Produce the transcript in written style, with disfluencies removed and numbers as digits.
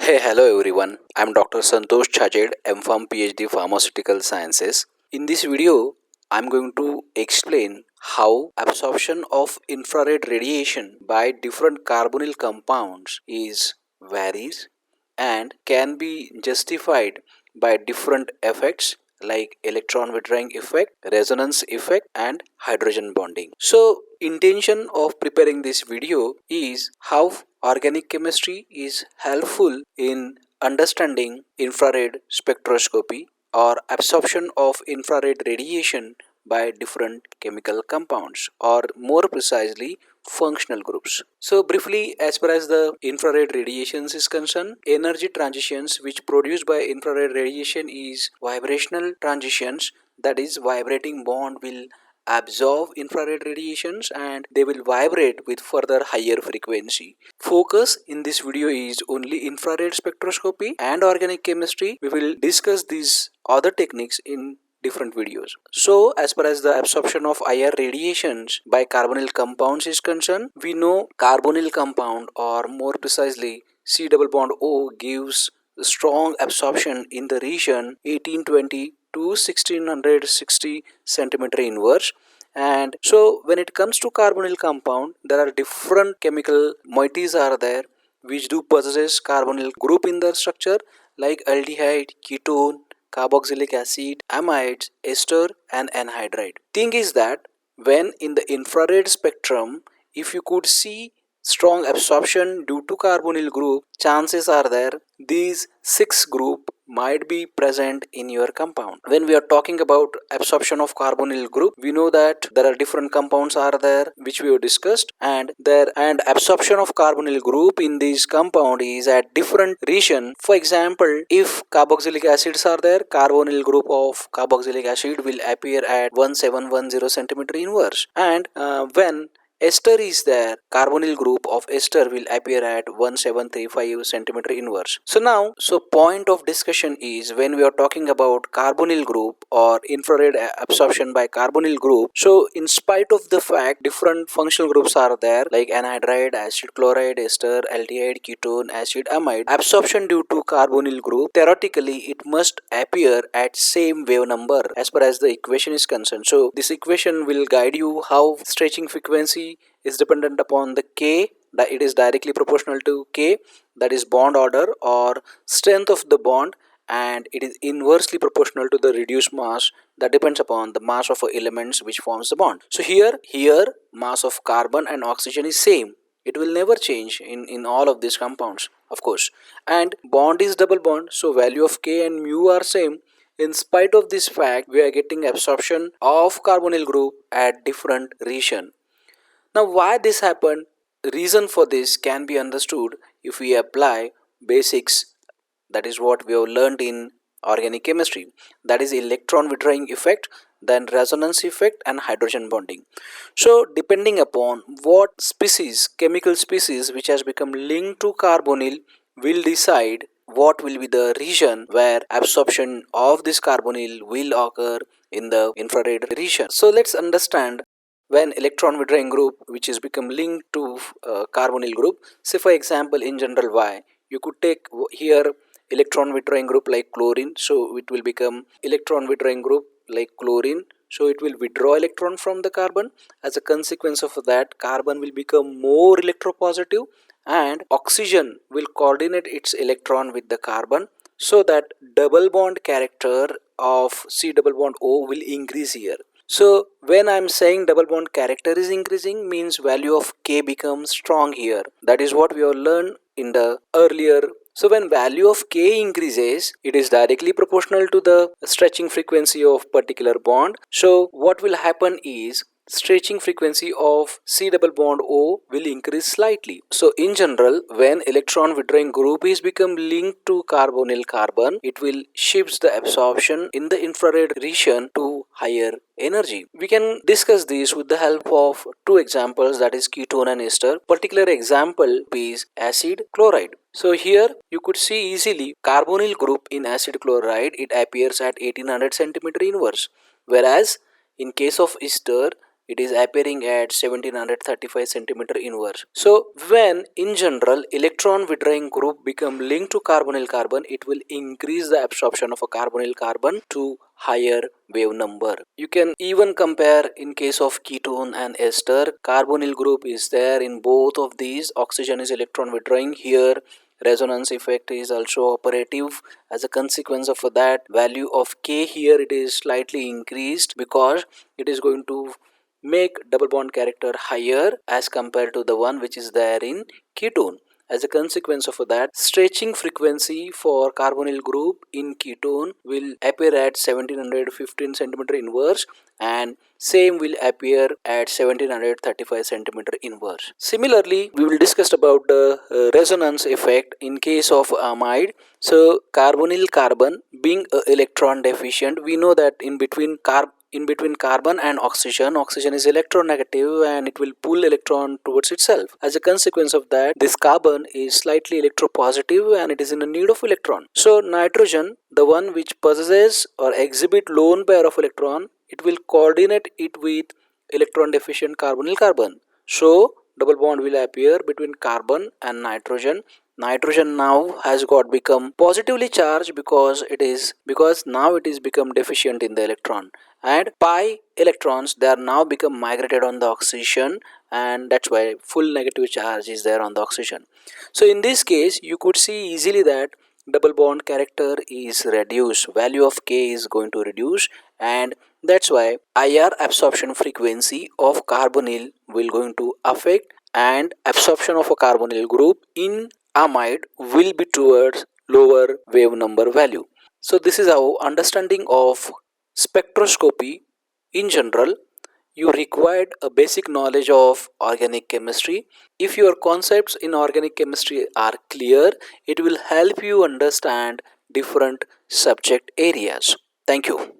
Hey, hello everyone. I'm Dr. Santosh Chajed, MPharm PhD Pharmaceutical Sciences. In this video, I'm going to explain how absorption of infrared radiation by different carbonyl compounds is varies and can be justified by different effects like electron withdrawing effect, resonance effect and hydrogen bonding. So intention of preparing this video is how organic chemistry is helpful in understanding infrared spectroscopy or absorption of infrared radiation by different chemical compounds, or more precisely functional groups. So briefly, as far as the infrared radiations is concerned, energy transitions which produced by infrared radiation is vibrational transitions, that is vibrating bond will absorb infrared radiations and they will vibrate with further higher frequency. Focus in this video is only infrared spectroscopy and organic chemistry. We will discuss these other techniques in different videos. So as far as the absorption of IR radiations by carbonyl compounds is concerned, we know carbonyl compound, or more precisely C double bond O, gives strong absorption in the region 1820 to 1660 centimeter inverse. And so when it comes to carbonyl compound, there are different chemical moieties are there which do possess carbonyl group in their structure, like aldehyde, ketone, carboxylic acid, amides, ester and anhydride. Thing is that when in the infrared spectrum, if you could see strong absorption due to carbonyl group, chances are there these six group might be present in your compound. When we are talking about absorption of carbonyl group, we know that there are different compounds are there which we have discussed, and absorption of carbonyl group in this compound is at different region. For example, if carboxylic acids are there, carbonyl group of carboxylic acid will appear at 1710 centimeter inverse, and when ester is there, carbonyl group of ester will appear at 1735 centimeter inverse. So point of discussion is when we are talking about carbonyl group or infrared absorption by carbonyl group. So in spite of the fact different functional groups are there like anhydride, acid chloride, ester, aldehyde, ketone, acid, amide, absorption due to carbonyl group, theoretically it must appear at same wave number as per as the equation is concerned. So this equation will guide you how stretching frequency is dependent upon the k, that it is directly proportional to k, that is bond order or strength of the bond, and it is inversely proportional to the reduced mass that depends upon the mass of elements which forms the bond. So here mass of carbon and oxygen is same, it will never change in all of these compounds, of course, and bond is double bond, so value of k and mu are same. In spite of this fact, we are getting absorption of carbonyl group at different region. Now, why this happened? The reason for this can be understood if we apply basics, that is what we have learned in organic chemistry, that is electron withdrawing effect, then resonance effect and hydrogen bonding. So depending upon what species, chemical species which has become linked to carbonyl will decide what will be the region where absorption of this carbonyl will occur in the infrared region. So let's understand when electron withdrawing group which is become linked to carbonyl group. Say for example in general Y, you could take here electron withdrawing group like chlorine, so it will become electron withdrawing group like chlorine, so it will withdraw electron from the carbon. As a consequence of that, carbon will become more electropositive and oxygen will coordinate its electron with the carbon, so that double bond character of C double bond O will increase here. So when I'm saying double bond character is increasing means value of K becomes strong here. That is what we have learned in the earlier. So when value of K increases, it is directly proportional to the stretching frequency of particular bond. So what will happen is stretching frequency of C double bond O will increase slightly. So in general, when electron withdrawing group is become linked to carbonyl carbon, it will shifts the absorption in the infrared region to higher energy. We can discuss this with the help of two examples, that is ketone and ester. Particular example is acid chloride. So here you could see easily carbonyl group in acid chloride, it appears at 1800 centimeter inverse, whereas in case of ester it is appearing at 1735 centimeter inverse. So when in general electron withdrawing group become linked to carbonyl carbon, it will increase the absorption of a carbonyl carbon to higher wave number. You can even compare in case of ketone and ester. Carbonyl group is there in both of these. Oxygen is electron withdrawing. Here resonance effect is also operative. As a consequence of that, value of K here it is slightly increased because it is going to make double bond character higher as compared to the one which is there in ketone. As a consequence of that, stretching frequency for carbonyl group in ketone will appear at 1715 centimeter inverse, and same will appear at 1735 centimeter inverse. Similarly, we will discuss about the resonance effect in case of amide. So carbonyl carbon being electron deficient, we know that in between carbon and oxygen is electronegative and it will pull electron towards itself. As a consequence of that, this carbon is slightly electropositive and it is in the need of electron. So nitrogen, the one which possesses or exhibit lone pair of electron, it will coordinate it with electron deficient carbonyl carbon. So double bond will appear between carbon and nitrogen. Nitrogen now has got become positively charged because now it is become deficient in the electron, and pi electrons they are now become migrated on the oxygen, and that's why full negative charge is there on the oxygen. So in this case you could see easily that double bond character is reduced, value of K is going to reduce, and that's why IR absorption frequency of carbonyl will going to affect, and absorption of a carbonyl group in amide will be towards lower wave number value. So this is how understanding of spectroscopy in general. You required a basic knowledge of organic chemistry. If your concepts in organic chemistry are clear, it will help you understand different subject areas. Thank you.